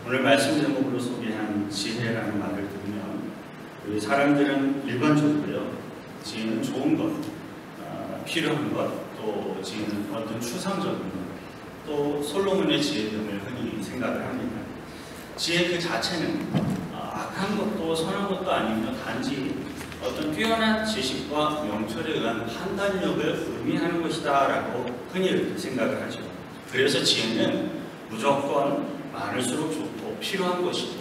오늘 말씀 제목으로 소개한 지혜라는 말을 들으면 우리 사람들은 일반적으로요, 지혜는 좋은 것, 필요한 것, 또 지혜는 어떤 추상적인 것, 또 솔로몬의 지혜 등을 흔히 생각을 합니다. 지혜 그 자체는 악한 것도 선한 것도 아니며 단지 어떤 뛰어난 지식과 명철에 의한 판단력을 의미하는 것이다 라고 흔히 생각을 하죠. 그래서 지혜는 무조건 많을수록 좋고 필요한 것이고,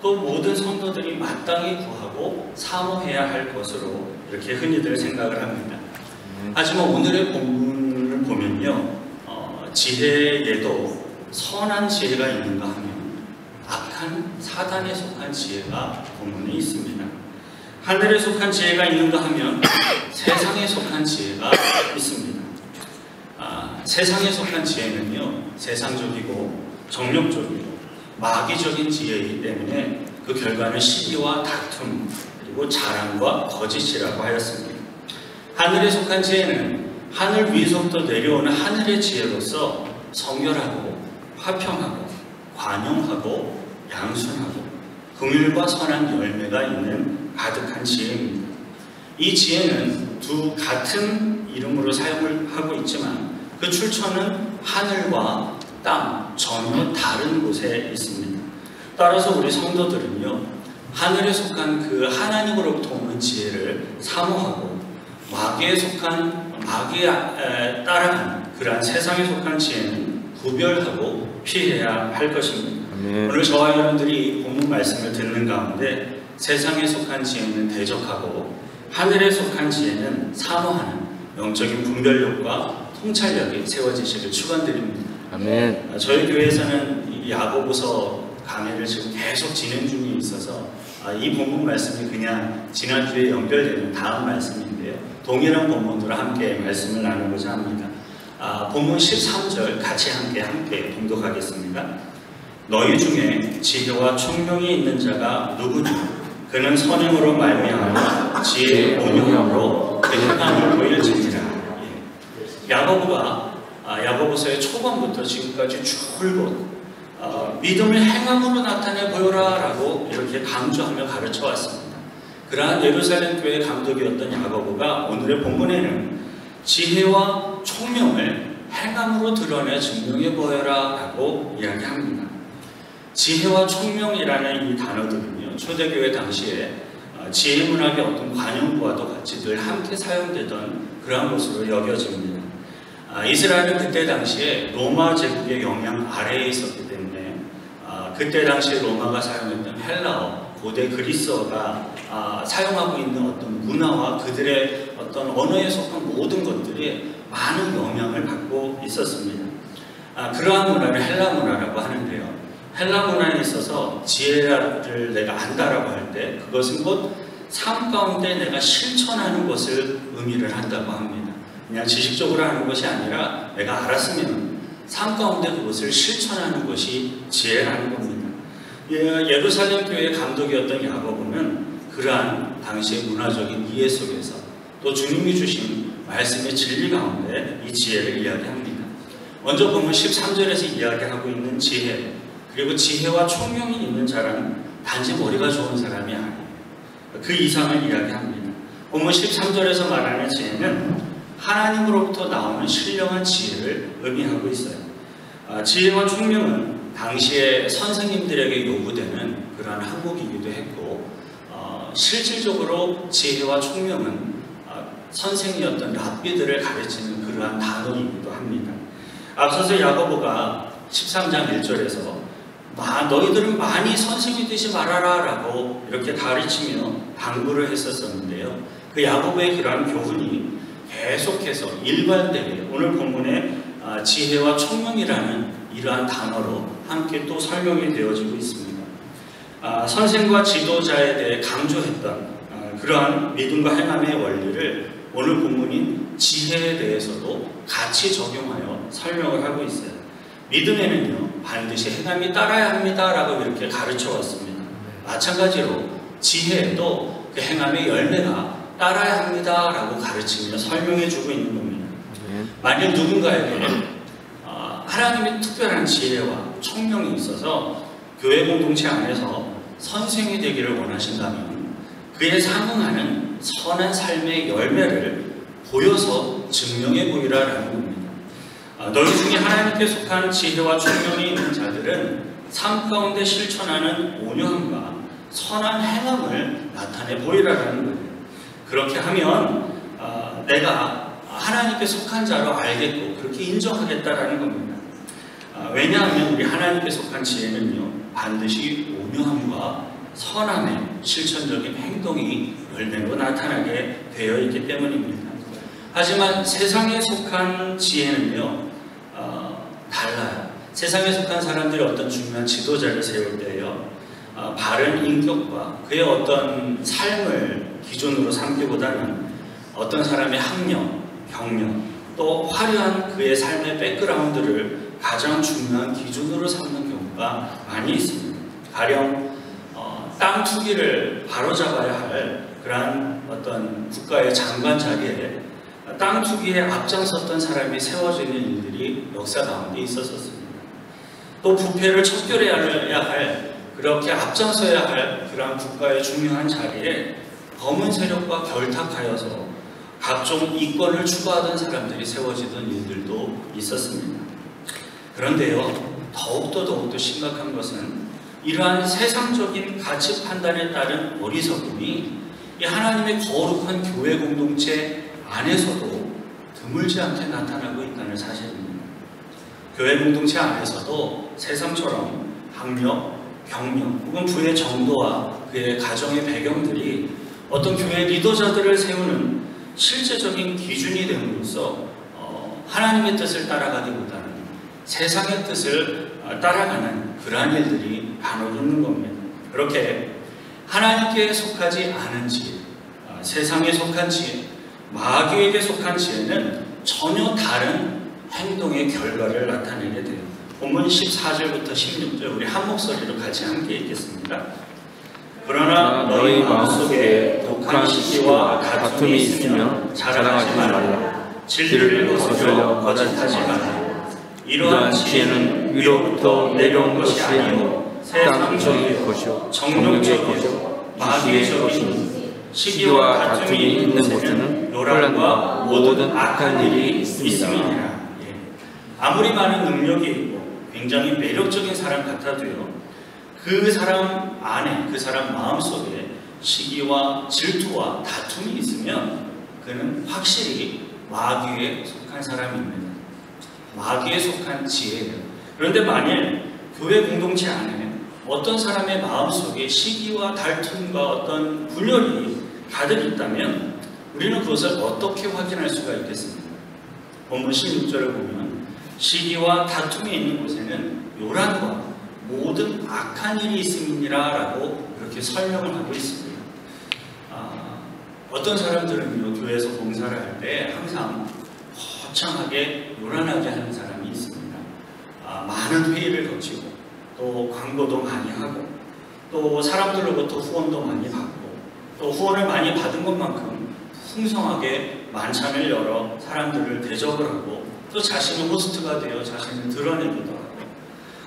또 모든 성도들이 마땅히 구하고 사모해야 할 것으로 이렇게 흔히들 생각을 합니다. 하지만 오늘의 본문을 보면요, 지혜에도 선한 지혜가 있는가 하면 악한 사단에 속한 지혜가 본문에 있습니다. 하늘에 속한 지혜가 있는가 하면 세상에 속한 지혜가 있습니다. 세상에 속한 지혜는요, 세상적이고 정욕적이고 마귀적인 지혜이기 때문에 그 결과는 시기와 다툼, 그리고 자랑과 거짓이라고 하였습니다. 하늘에 속한 지혜는 하늘 위에서부터 내려오는 하늘의 지혜로서 성결하고 화평하고 관용하고 양순하고 긍휼과 선한 열매가 있는 가득한 지혜입니다. 이 지혜는 두 같은 이름으로 사용을 하고 있지만 그 출처는 하늘과 땅 전혀 다른 곳에 있습니다. 따라서 우리 성도들은요, 하늘에 속한 그 하나님으로부터 오는 지혜를 사모하고 마귀에 따라가는 그러한 세상에 속한 지혜는 구별하고 피해야 할 것입니다. 오늘 저와 여러분들이 본문 말씀을 듣는 가운데 세상에 속한 지혜는 대적하고 하늘에 속한 지혜는 사모하는 영적인 분별력과 통찰력이 세워지시길 축원드립니다. 아멘. 저희 교회에서는 이 야고보서 강의를 지금 계속 진행 중에 있어서 이 본문 말씀이 그냥 지난주에 연결되는 다음 말씀인데요, 동일한 본문으로 함께 말씀을 나누고자 합니다. 본문 13절 같이 함께 봉독하겠습니다. 너희 중에 지혜와 총명이 있는 자가 누구냐? 그는 선행으로 말미암아 지혜의 온유함으로 그 행함을 보일지니라. 야고보가 야고보서의 초반부터 지금까지 줄곧 믿음을 행함으로 나타내 보여라 라고 이렇게 강조하며 가르쳐 왔습니다. 그러한 예루살렘 교회 감독이었던 야고보가 오늘의 본문에는 지혜와 총명을 행함으로 드러내 증명해 보여라 라고 이야기합니다. 지혜와 총명이라는 이 단어들은요, 초대교회 당시에 지혜 문학의 어떤 관용구와도 같이 늘 함께 사용되던 그러한 것으로 여겨집니다. 이스라엘은 그때 당시에 로마 제국의 영향 아래에 있었기 때문에 그때 당시에 로마가 사용했던 헬라어, 고대 그리스어가 사용하고 있는 어떤 문화와 그들의 어떤 언어에 속한 모든 것들이 많은 영향을 받고 있었습니다. 그러한 문화를 헬라 문화라고 하는데요, 헬라 문화에 있어서 지혜를 내가 안다라고 할 때 그것은 곧 삶 가운데 내가 실천하는 것을 의미를 한다고 합니다. 그냥 지식적으로 하는 것이 아니라 내가 알았으면 삶 가운데 그것을 실천하는 것이 지혜라는 겁니다. 예루살렘 교회의 감독이었던 야고보는 그러한 당시의 문화적인 이해 속에서 또 주님이 주신 말씀의 진리 가운데 이 지혜를 이야기합니다. 먼저 보면 13절에서 이야기하고 있는 지혜, 그리고 지혜와 총명이 있는 자라는 단지 머리가 좋은 사람이 아니에요. 그 이상을 이야기합니다. 본문 13절에서 말하는 지혜는 하나님으로부터 나오는 신령한 지혜를 의미하고 있어요. 지혜와 총명은 당시에 선생님들에게 요구되는 그러한 항목이기도 했고, 실질적으로 지혜와 총명은 선생이었던 랍비들을 가르치는 그러한 단어이기도 합니다. 앞서서 야고보가 13장 1절에서 너희들은 많이 선생이 되지 말아라 라고 이렇게 가르치며 당부를 했었는데요, 그 야고보의 그러한 교훈이 계속해서 일관되게 오늘 본문에 지혜와 총명이라는 이러한 단어로 함께 또 설명이 되어지고 있습니다. 선생과 지도자에 대해 강조했던 그러한 믿음과 행함의 원리를 오늘 본문인 지혜에 대해서도 같이 적용하여 설명을 하고 있어요. 믿음에는요, 반드시 행함이 따라야 합니다 라고 이렇게 가르쳐 왔습니다. 마찬가지로 지혜에도 그 행함의 열매가 따라야 합니다 라고 가르치며 설명해 주고 있는 겁니다. 만약 누군가에게 하나님의 특별한 지혜와 총명이 있어서 교회 공동체 안에서 선생이 되기를 원하신다면 그에 상응하는 선한 삶의 열매를 보여서 증명해 보이라라는 겁니다. 너희 중에 하나님께 속한 지혜와 총명이 있는 자들은 삶 가운데 실천하는 온유함과 선한 행함을 나타내 보이라라는 거예요. 그렇게 하면 내가 하나님께 속한 자로 알겠고 그렇게 인정하겠다라는 겁니다. 왜냐하면 우리 하나님께 속한 지혜는요, 반드시 온유함과 선함의 실천적인 행동이 열매로 나타나게 되어 있기 때문입니다. 하지만 세상에 속한 지혜는요, 달라요. 세상에 속한 사람들이 어떤 중요한 지도자를 세울 때요, 바른 인격과 그의 어떤 삶을 기준으로 삼기보다는 어떤 사람의 학력, 경력, 또 화려한 그의 삶의 백그라운드를 가장 중요한 기준으로 삼는 경우가 많이 있습니다. 가령 땅 투기를 바로잡아야 할 그러한 어떤 국가의 장관 자리에 땅 투기에 앞장섰던 사람이 세워지는 일들이 역사 가운데 있었습니다. 또 부패를 척결해야 할, 그렇게 앞장서야 할 그러한 국가의 중요한 자리에 검은 세력과 결탁하여서 각종 이권을 추구하던 사람들이 세워지던 일들도 있었습니다. 그런데요, 더욱더 심각한 것은 이러한 세상적인 가치 판단에 따른 어리석음이 이 하나님의 거룩한 교회 공동체 안에서도 드물지 않게 나타나고 있다는 사실입니다. 교회 공동체 안에서도 세상처럼 학력, 경력 혹은 부의 정도와 그의 가정의 배경들이 어떤 교회 리더자들을 세우는 실제적인 기준이 됨으로써 하나님의 뜻을 따라가기보다는 세상의 뜻을 따라가는 그러한 일들이 간혹 있는 겁니다. 그렇게 하나님께 속하지 않은 지혜, 세상에 속한 지혜, 마귀에게 속한 지혜는 전혀 다른 행동의 결과를 나타내게 돼요. 본문 14절부터 16절 우리 한 목소리로 같이 함께 읽겠습니다. 그러나 너희 마음속에 독한 시기와 다툼이 있으면 자랑하지 말라. 진리를 거슬러 거짓하지 말라. 이러한 지혜는 위로부터 내려온 것이 아니요 세상적인 것이요 정욕의 것이요 마귀의 것이니 시기와 다툼이 있는 곳에는 논란과 모든 악한 일이 있음이니라. 아무리 많은 능력이 있고 굉장히 매력적인 사람 같아도요, 그 사람 안에, 그 사람 마음속에 시기와 질투와 다툼이 있으면 그는 확실히 마귀에 속한 사람입니다. 마귀에 속한 지혜예요. 그런데 만일 교회 공동체 안에 어떤 사람의 마음속에 시기와 다툼과 어떤 분열이 가득 있다면 우리는 그것을 어떻게 확인할 수가 있겠습니까? 본문 16절을 보면 시기와 다툼이 있는 곳에는 요란과 모든 악한 일이 있음이니라 라고 그렇게 설명을 하고 있습니다. 어떤 사람들은요, 교회에서 봉사를 할 때 항상 거창하게 요란하게 하는 사람이 있습니다. 많은 회의를 거치고 또 광고도 많이 하고 또 사람들로부터 후원도 많이 받고 또 후원을 많이 받은 것만큼 풍성하게 만찬을 열어 사람들을 대접을 하고 또 자신은 호스트가 되어 자신을 드러내기도 하고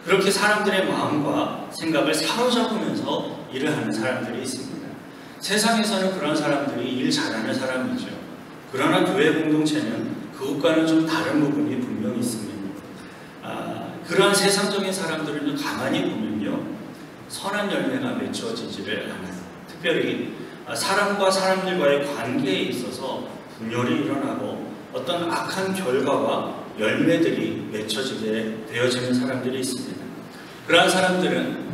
그렇게 사람들의 마음과 생각을 사로잡으면서 일을 하는 사람들이 있습니다. 세상에서는 그런 사람들이 일 잘하는 사람이죠. 그러나 교회 공동체는 그것과는 좀 다른 부분이 분명히 있습니다. 그러한 세상적인 사람들은 가만히 보면요, 선한 열매가 맺혀지지를 않아요. 특별히 사람과 사람들과의 관계에 있어서 분열이 일어나고 어떤 악한 결과와 열매들이 맺혀지게 되어지는 사람들이 있습니다. 그러한 사람들은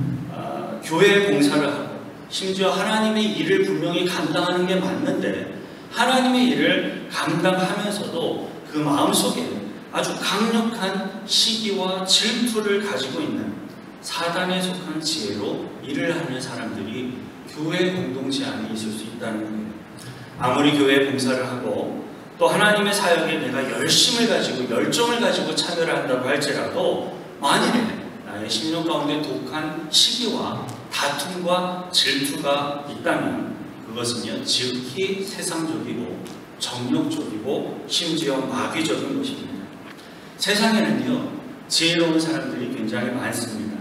교회에 봉사를 하고 심지어 하나님의 일을 분명히 감당하는 게 맞는데 하나님의 일을 감당하면서도 그 마음속에 아주 강력한 시기와 질투를 가지고 있는 사단에 속한 지혜로 일을 하는 사람들이 교회 공동체 안에 있을 수 있다는 거예요. 아무리 교회 봉사를 하고 또 하나님의 사역에 내가 열심을 가지고 열정을 가지고 참여를 한다고 할지라도 만일에 나의 심령 가운데 독한 시기와 다툼과 질투가 있다면 그것은요, 지극히 세상적이고 정욕적이고 심지어 마귀적인 것입니다. 세상에는요, 지혜로운 사람들이 굉장히 많습니다.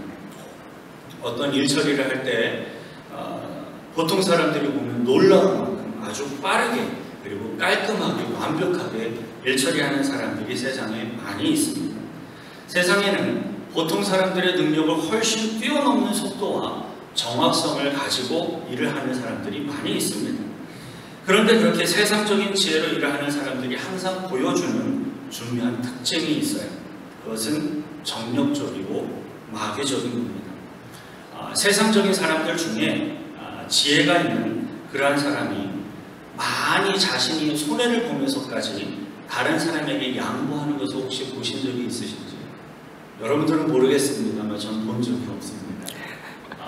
어떤 일 처리를 할 때 보통 사람들이 보면 놀라울 만큼 아주 빠르게 그리고 깔끔하게 완벽하게 일 처리하는 사람들이 세상에 많이 있습니다. 세상에는 보통 사람들의 능력을 훨씬 뛰어넘는 속도와 정확성을 가지고 일을 하는 사람들이 많이 있습니다. 그런데 그렇게 세상적인 지혜로 일을 하는 사람들이 항상 보여주는 중요한 특징이 있어요. 그것은 정력적이고 마귀적인 겁니다. 세상적인 사람들 중에 지혜가 있는 그러한 사람이 많이 자신이 손해를 보면서까지 다른 사람에게 양보하는 것을 혹시 보신 적이 있으신지? 여러분들은 모르겠습니다만 전 본 적이 없습니다.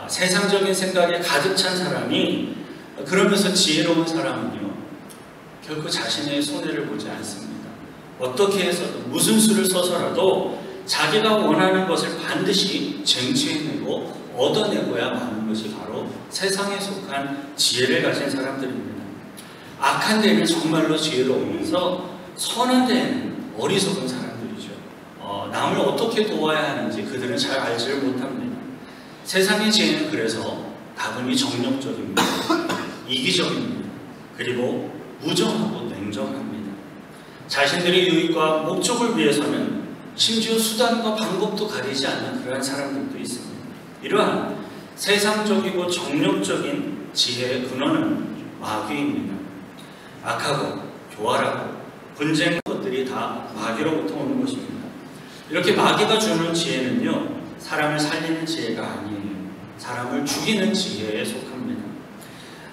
세상적인 생각에 가득 찬 사람이 그러면서 지혜로운 사람은요, 결코 자신의 손해를 보지 않습니다. 어떻게 해서든 무슨 수를 써서라도 자기가 원하는 것을 반드시 쟁취해내고 얻어내고야 마는 것이 바로 세상에 속한 지혜를 가진 사람들입니다. 악한 데는 정말로 지혜로우면서 선한 데에는 어리석은 사람들이죠. 남을 어떻게 도와야 하는지 그들은 잘 알지를 못합니다. 세상의 지혜는 그래서 다분히 정력적입니다. 이기적입니다. 그리고 무정하고 냉정합니다. 자신들의 유익과 목적을 위해서는 심지어 수단과 방법도 가리지 않는 그러한 사람들도 있습니다. 이러한 세상적이고 정력적인 지혜의 근원은 마귀입니다. 악하고 교활하고 분쟁 것들이 다 마귀로부터 오는 것입니다. 이렇게 마귀가 주는 지혜는요, 사람을 살리는 지혜가 아니에요. 사람을 죽이는 지혜에 속합니다.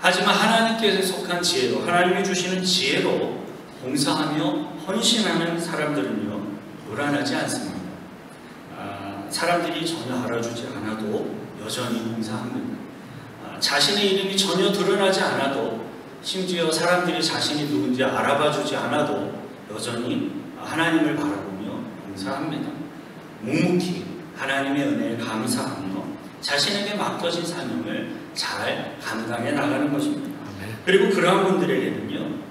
하지만 하나님께서 속한 지혜로, 하나님이 주시는 지혜로 봉사하며 헌신하는 사람들은요, 요란하지 않습니다. 사람들이 전혀 알아주지 않아도 여전히 봉사합니다. 자신의 이름이 전혀 드러나지 않아도, 심지어 사람들이 자신이 누군지 알아봐주지 않아도 여전히 하나님을 바라보며 봉사합니다. 묵묵히 하나님의 은혜에 감사하며 자신에게 맡겨진 사명을 잘 감당해 나가는 것입니다. 그리고 그러한 분들에게는요,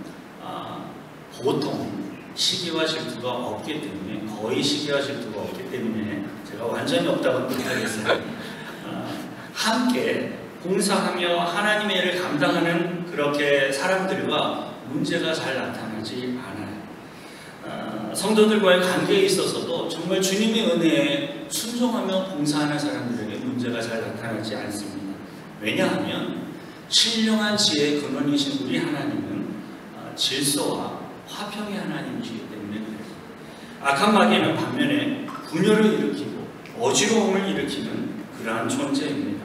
보통 시기와 질투가 없기 때문에, 거의 시기와 질투가 없기 때문에 제가 완전히 없다고 못하겠어요. 함께 봉사하며 하나님의 일을 감당하는 그렇게 사람들과 문제가 잘 나타나지 않아요. 성도들과의 관계에 있어서도 정말 주님의 은혜에 순종하며 봉사하는 사람들에게 문제가 잘 나타나지 않습니다. 왜냐하면 신령한 지혜의 근원이신 우리 하나님은 질서와 화평의 하나님이시기 때문에 그래요. 악한 마귀는 반면에 분열을 일으키고 어지러움을 일으키는 그러한 존재입니다.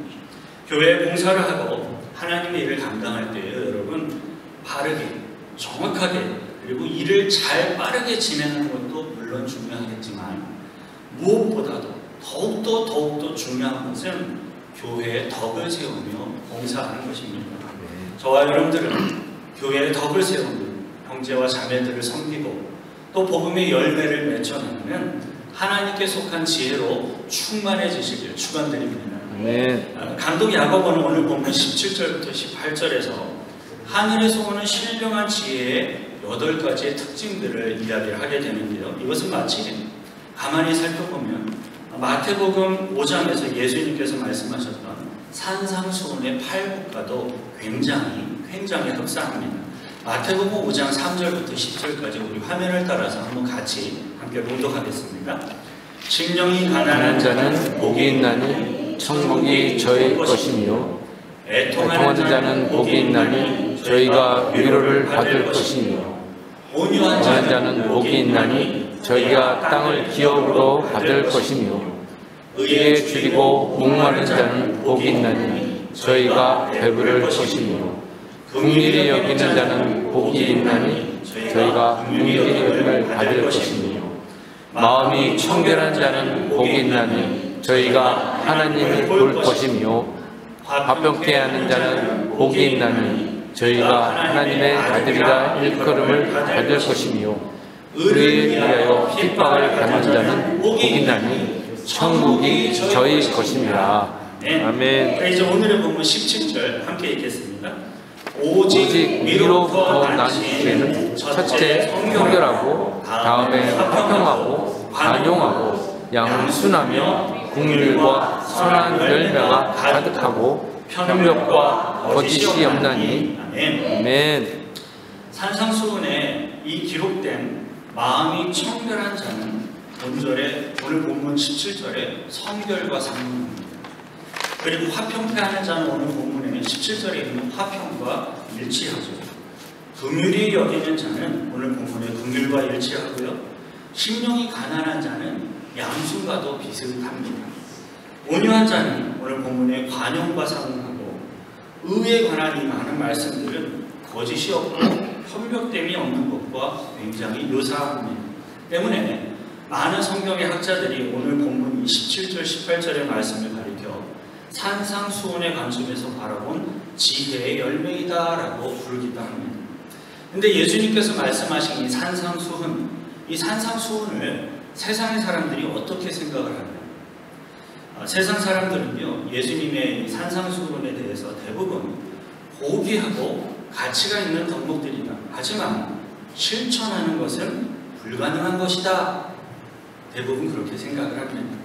교회에 봉사를 하고 하나님의 일을 감당할 때에 여러분, 바르게 정확하게 그리고 일을 잘 빠르게 진행하는 것도 물론 중요하겠지만 무엇보다도 더욱더 중요한 것은 교회의 덕을 세우며 봉사하는 것입니다. 저와 여러분들은 교회의 덕을 세우며 형제와 자매들을 섬기고 또 복음의 열매를 맺어나가는 하나님께 속한 지혜로 충만해지시길 축원드립니다. 감독 야고보는 오늘 보면 17절부터 18절에서 하늘에서 오는 신령한 지혜의 8가지의 특징들을 이야기를 하게 되는데요. 이것은 마치 가만히 살펴보면 마태복음 5장에서 예수님께서 말씀하셨던 산상수훈의 팔복과도 굉장히 흡사합니다. 마태복음 5장 3절부터 10절까지 우리 화면을 따라서 한번 같이 함께 봉독하겠습니다. 심령이 가난한 자는 복이 있나니 천국이 저희 것이며 애통하는 자는 복이 있나니 저희가 위로를 받을 것이며 온유한 자는 복이 있나니 저희가 땅을 기업으로 받을 것이며 의에 줄이고 목마른 자는 복이 있나니 저희가 배부를 것이며 긍휼히 여기는 자는 복이 있나니 저희가 긍휼히 여김을 받을 것이며 마음이 청결한 자는 복이 있나니 저희가 하나님을 볼 것이며 화평케 하는 자는 복이 있나니 저희가 하나님의 아들이라 일컬음을 받을 것이며 의에 위하여 핍박을 받는 자는 복이 있나니 천국이 저희 것입니다. 아멘. 이제 오늘의 본문 17절 함께 읽겠습니다. 오직 위로부터 난 지혜는 첫째 성결하고 다음에 화평하고 관용하고 양순하며 긍휼과 선한 열매가 가득하고 편벽과 거짓이 없나니. 아멘. 산상수훈에 이 기록된 마음이 청결한 자는 본절에 오늘 본문 17절에 성결과 상문입니다. 그리고 화평케하는 자는 오늘 본문에는 17절에 있는 화평과 일치하죠. 긍휼히 여기는 자는 오늘 본문에 긍휼과 일치하고요. 심령이 가난한 자는 양순과도 비슷합니다. 온유한 자는 오늘 본문에 관용과 상응하고 의에 관한 이 많은 말씀들은 거짓이 없고 편벽됨이 없는 것과 굉장히 유사합니다. 때문에 많은 성경의 학자들이 오늘 본문 27절, 18절의 말씀을 가리켜 산상수훈의 관점에서 바라본 지혜의 열매이다라고 부르기도 합니다. 근데 예수님께서 말씀하신 이 산상수훈, 이 산상수훈을 세상의 사람들이 어떻게 생각을 하나요? 세상 사람들은요, 예수님의 이 산상수훈에 대해서 대부분 고귀하고 가치가 있는 덕목들이다. 하지만 실천하는 것은 불가능한 것이다. 대부분 그렇게 생각을 합니다.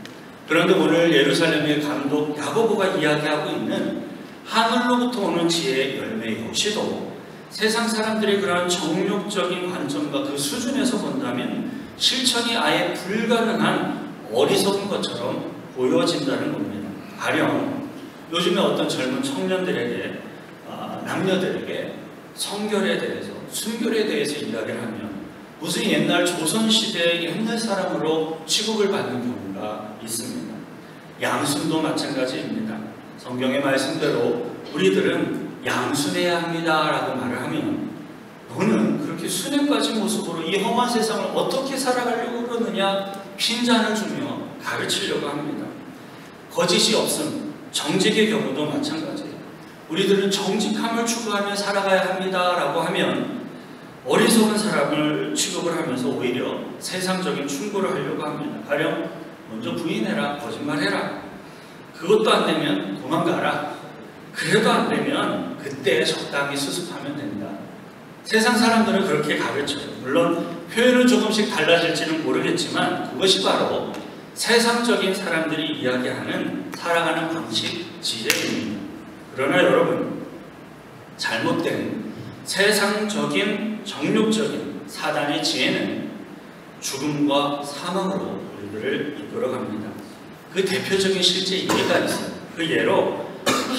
그런데 오늘 예루살렘의 감독 야고보가 이야기하고 있는 하늘로부터 오는 지혜의 열매 역시도 세상 사람들의 그러한 정욕적인 관점과 그 수준에서 본다면 실천이 아예 불가능한 어리석은 것처럼 보여진다는 겁니다. 가령 요즘에 어떤 젊은 청년들에게 남녀들에게 성결에 대해서 순결에 대해서 이야기를 하면 무슨 옛날 조선시대의 옛날 사람으로 취급을 받는 경우가 있습니다. 양순도 마찬가지입니다. 성경의 말씀대로 우리들은 양순해야 합니다 라고 말을 하면 너는 그렇게 순회 빠진 모습으로 이 험한 세상을 어떻게 살아가려고 그러느냐 핀잔을 주며 가르치려고 합니다. 거짓이 없음, 정직의 경우도 마찬가지예요. 우리들은 정직함을 추구하며 살아가야 합니다 라고 하면 어리석은 사람을 취급을 하면서 오히려 세상적인 충고를 하려고 합니다. 가령 먼저 부인해라, 거짓말해라. 그것도 안 되면 도망가라. 그래도 안 되면 그때 적당히 수습하면 된다. 세상 사람들은 그렇게 가르쳐요. 물론 표현은 조금씩 달라질지는 모르겠지만 그것이 바로 세상적인 사람들이 이야기하는 살아가는 방식, 지혜입니다. 그러나 여러분, 잘못된 세상적인 정욕적인 사단의 지혜는 죽음과 사망으로 우리들을 이끌어갑니다. 그 대표적인 실제 예가 있어요. 그 예로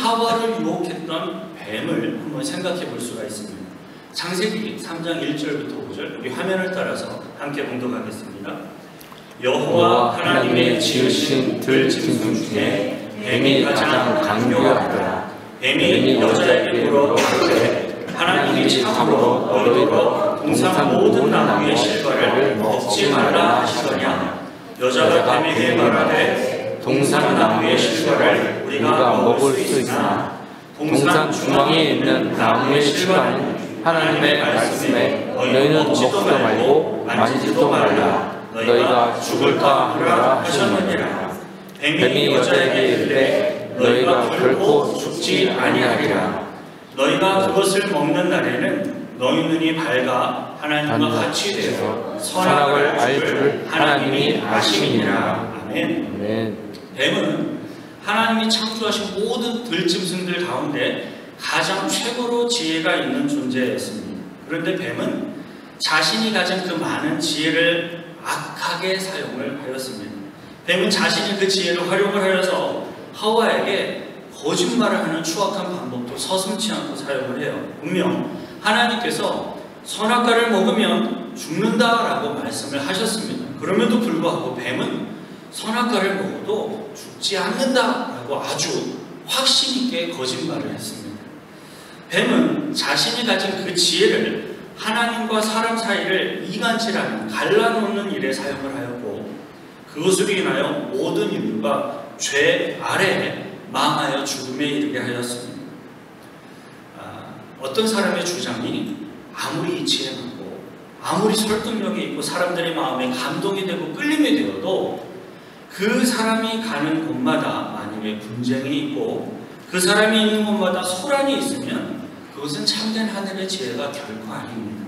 하와를 유혹했던 뱀을 한번 생각해 볼 수가 있습니다. 창세기 3장 1절부터 5절 우리 화면을 따라서 함께 봉독하겠습니다. 여호와 하나님의 지으신 들짐승 중에 뱀이 가장 강교하더라. 뱀이 여자에게 물어가되 하나님이 참으로 너희로 동산 모든 나무의 실과를 먹지 말라 하시더냐. 여자가 뱀에게 말하되 동산 나무의 실과를 우리가 먹을 수 있으나 동산 중앙에 있는 나무의 실과는 하나님의 말씀에 너희는 먹지도 말고 만지지도 말라. 너희가 죽을까 하라 하셨느니라. 뱀이 여자에게 이르되 너희가 결코 죽지 아니하리라. 너희가 그것을 먹는 날에는 너희 눈이 밝아 하나님과 같이 되어 선악을 알 줄 하나님이 아심이니라. 아멘. 뱀은 하나님이 창조하신 모든 들짐승들 가운데 가장 최고로 지혜가 있는 존재였습니다. 그런데 뱀은 자신이 가진 그 많은 지혜를 악하게 사용을 하였습니다. 뱀은 자신이 그 지혜를 활용을 하여서 하와에게 거짓말을 하는 추악한 방법도 서슴지 않고 사용을 해요. 분명 하나님께서 선악과를 먹으면 죽는다라고 말씀을 하셨습니다. 그럼에도 불구하고 뱀은 선악과를 먹어도 죽지 않는다라고 아주 확신 있게 거짓말을 했습니다. 뱀은 자신이 가진 그 지혜를 하나님과 사람 사이를 이간질하는 갈라놓는 일에 사용을 하였고 그것으로 인하여 모든 인류가 죄 아래에 망하여 죽음에 이르게 하였습니다. 어떤 사람의 주장이 아무리 지혜 많고 아무리 설득력이 있고 사람들의 마음에 감동이 되고 끌림이 되어도 그 사람이 가는 곳마다 만일에 분쟁이 있고 그 사람이 있는 곳마다 소란이 있으면 그것은 참된 하늘의 지혜가 결코 아닙니다.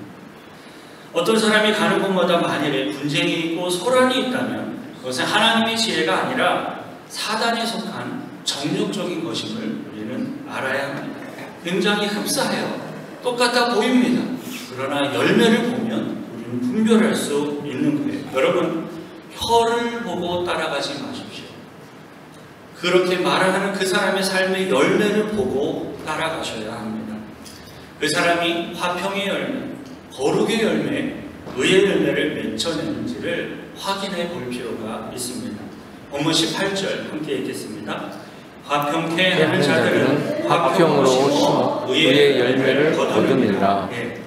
어떤 사람이 가는 곳마다 만일에 분쟁이 있고 소란이 있다면 그것은 하나님의 지혜가 아니라 사단에 속한 정욕적인 것임을 우리는 알아야 합니다. 굉장히 흡사해요. 똑같아 보입니다. 그러나 열매를 보면 우리는 분별할 수 있는 거예요. 여러분, 혀를 보고 따라가지 마십시오. 그렇게 말하는 그 사람의 삶의 열매를 보고 따라가셔야 합니다. 그 사람이 화평의 열매, 거룩의 열매, 의의 열매를 맺어내는지를 확인해 볼 필요가 있습니다. 본문 18절 함께 읽겠습니다. 화평케 하는 자들은 화평으로 심어 의의 열매를 거두느니라. 예.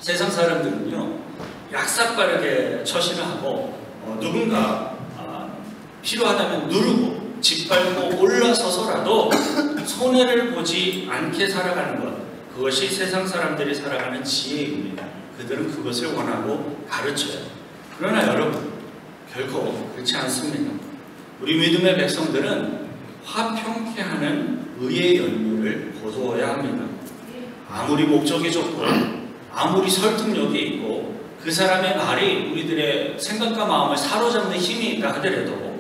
세상 사람들은요, 약삭빠르게 처신을 하고 누군가 필요하다면 누르고 짓밟고 올라서서라도 손해를 보지 않게 살아가는 것, 그것이 세상 사람들이 살아가는 지혜입니다. 그들은 그것을 원하고 가르쳐요. 그러나 여러분, 결코 그렇지 않습니다. 우리 믿음의 백성들은 화평케 하는 의의 열매를 거두어야 합니다. 아무리 목적이 좋고 아무리 설득력이 있고 그 사람의 말이 우리들의 생각과 마음을 사로잡는 힘이 있다 하더라도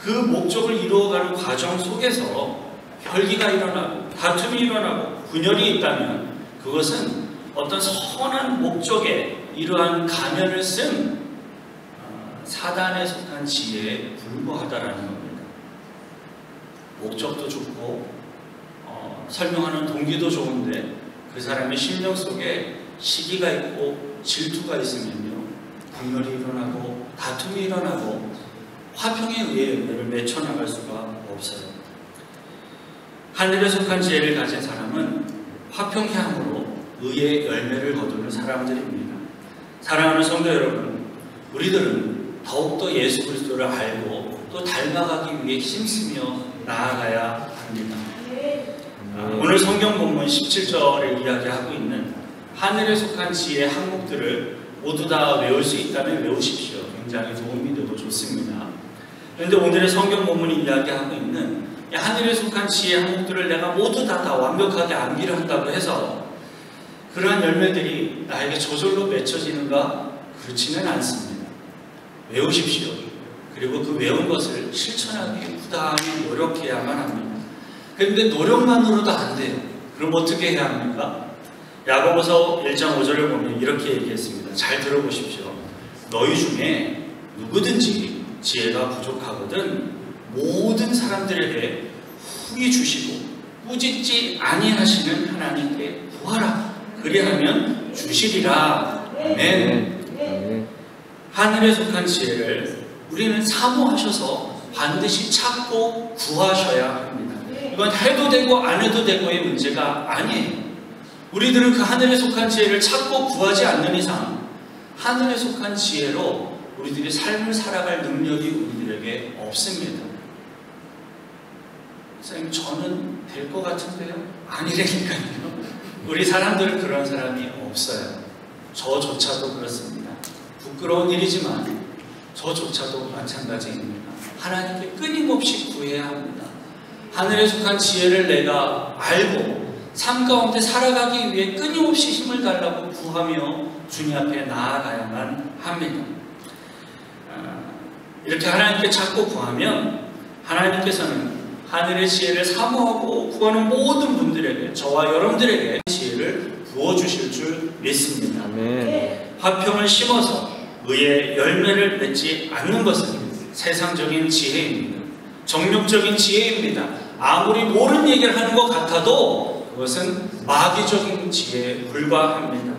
그 목적을 이루어가는 과정 속에서 혈기가 일어나고 다툼이 일어나고 분열이 있다면 그것은 어떤 선한 목적에 이러한 가면을 쓴 사단에 속한 지혜에 불과하다라는 겁니다. 목적도 좋고 설명하는 동기도 좋은데 그 사람의 심령 속에 시기가 있고 질투가 있으면요, 분열이 일어나고 다툼이 일어나고 화평의 의의 열매를 맺혀나갈 수가 없어요. 하늘에 속한 지혜를 가진 사람은 화평케 함으로 의의 열매를 거두는 사람들입니다. 사랑하는 성도 여러분, 우리들은 더욱더 예수 그리스도를 알고 또 닮아가기 위해 힘쓰며 나아가야 합니다. 오늘 성경 본문 17절에 이야기하고 있는 하늘에 속한 지혜의 항목들을 모두 다 외울 수 있다면 외우십시오. 굉장히 도움이 되고 좋습니다. 그런데 오늘의 성경 본문이 이야기하고 있는 하늘에 속한 지혜의 항목들을 내가 모두 다 완벽하게 암기를 한다고 해서 그러한 열매들이 나에게 저절로 맺혀지는가? 그렇지는 않습니다. 외우십시오. 그리고 그 외운 것을 실천하기 부단히 노력해야만 합니다. 그런데 노력만으로도 안 돼요. 그럼 어떻게 해야 합니까? 야고보서 1장 5절을 보면 이렇게 얘기했습니다. 잘 들어보십시오. 너희 중에 누구든지 지혜가 부족하거든 모든 사람들에게 후히 주시고 꾸짖지 아니하시는 하나님께 구하라. 그리하면 주시리라. 아멘. 하늘에 속한 지혜를 우리는 사모하셔서 반드시 찾고 구하셔야 합니다. 이건 해도 되고 안 해도 되고의 문제가 아니에요. 우리들은 그 하늘에 속한 지혜를 찾고 구하지 않는 이상 하늘에 속한 지혜로 우리들이 삶을 살아갈 능력이 우리들에게 없습니다. 선생님, 저는 될 것 같은데요? 아니라니까요. 우리 사람들은 그런 사람이 없어요. 저조차도 그렇습니다. 부끄러운 일이지만 저조차도 마찬가지입니다. 하나님께 끊임없이 구해야 합니다. 하늘에 속한 지혜를 내가 알고 삶 가운데 살아가기 위해 끊임없이 힘을 달라고 구하며 주님 앞에 나아가야만 합니다. 이렇게 하나님께 찾고 구하면 하나님께서는 하늘의 지혜를 사모하고 구하는 모든 분들에게, 저와 여러분들에게 지혜를 부어주실 줄 믿습니다. 아멘. 화평을 심어서 의의 열매를 맺지 않는 것은 세상적인 지혜입니다. 정욕적인 지혜입니다. 아무리 옳은 얘기를 하는 것 같아도 그것은 마귀적인 지혜에 불과합니다.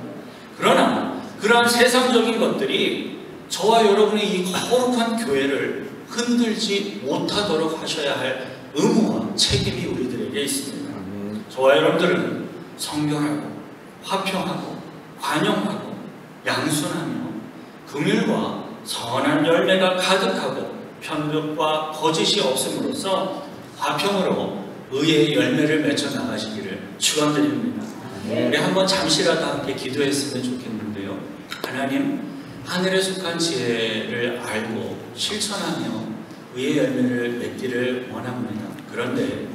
그러나 그러한 세상적인 것들이 저와 여러분의 이 거룩한 교회를 흔들지 못하도록 하셔야 할 의무와 책임이 우리들에게 있습니다. 저와 여러분들은 성결하고 화평하고 관용하고 양순하며 긍휼과 선한 열매가 가득하고 편견과 거짓이 없음으로써 화평으로 의의 열매를 맺어 나가시기를 축원드립니다. 우리 한번 잠시라도 함께 기도했으면 좋겠는데요. 하나님, 하늘에 속한 지혜를 알고 실천하며 의의 열매를 맺기를 원합니다. 그런데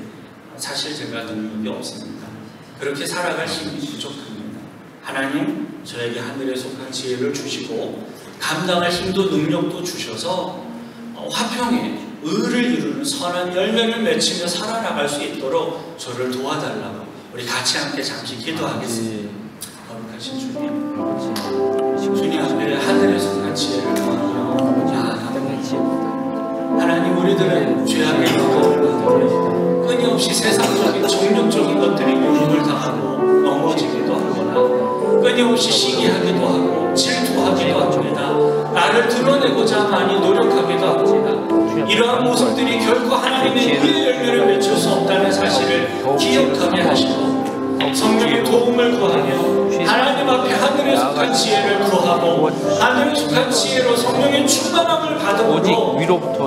사실 제가 능력이 없습니다. 그렇게 살아갈 힘이 부족합니다. 하나님, 저에게 하늘에 속한 지혜를 주시고 감당할 힘도 능력도 주셔서 화평에 의를 이루는 선한 열매를 맺히며 살아나갈 수 있도록 저를 도와달라고 우리 같이 함께 잠시 기도하겠습니다. 거룩하신 주님, 주님 앞에 하늘에서 같이 예를 구하며 나아갑니다. 하나님, 우리들은 죄악의 영감을 받으며 끊임없이 세상적인 정욕적인 것들이 유혹을 당하고 넘어지기도 하거나 끊임없이 시기하기도 하고 질투하기도 합니다. 나를 드러내고자 많이 노력하기도 합니다. 이러한 모습들이 결코 하나님의 의의 열매를 맺을 수 없다는 사실을 기억하게 하시고 성령의 도움을 구하며 하나님 앞에 하늘에 속한 지혜를 구하고 하늘에 속한 지혜로 성령의 충만함을 받음으로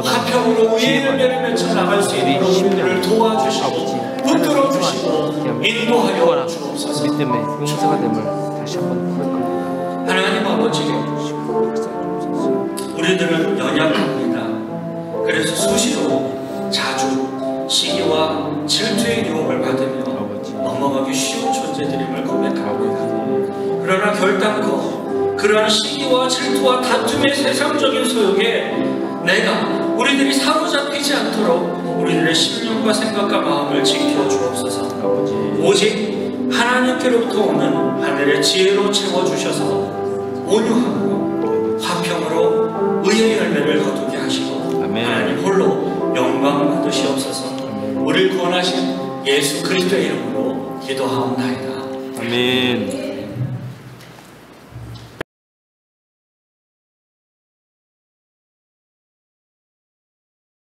화평으로 의의 열매를 맺혀 나갈 수 있는 우리들을 도와주시고 붙들어 주시고 인도하여 주옵소서. 믿음의 용서가 됨을 다시 한번 고백합니다. 하나님 아버지, 우리들은 연약합니다. 그래서 수시로 자주 시기와 질투의 유혹을 받으며 넘어가기 쉬운 존재들임을 고백합니다. 그러나 결단코 그러한 시기와 질투와 다툼의 세상적인 소욕에 내가 우리들이 사로잡히지 않도록 우리들의 심령과 생각과 마음을 지켜주옵소서. 오직 하나님께로부터 오는 하늘의 지혜로 채워주셔서 온유함으로 화평으로 의의 열매를 거두게 하시고 하나님 홀로 영광을 받으시옵소서. 우리를 구원하신 예수 그리스도의 이름으로 기도하옵나이다. 아멘.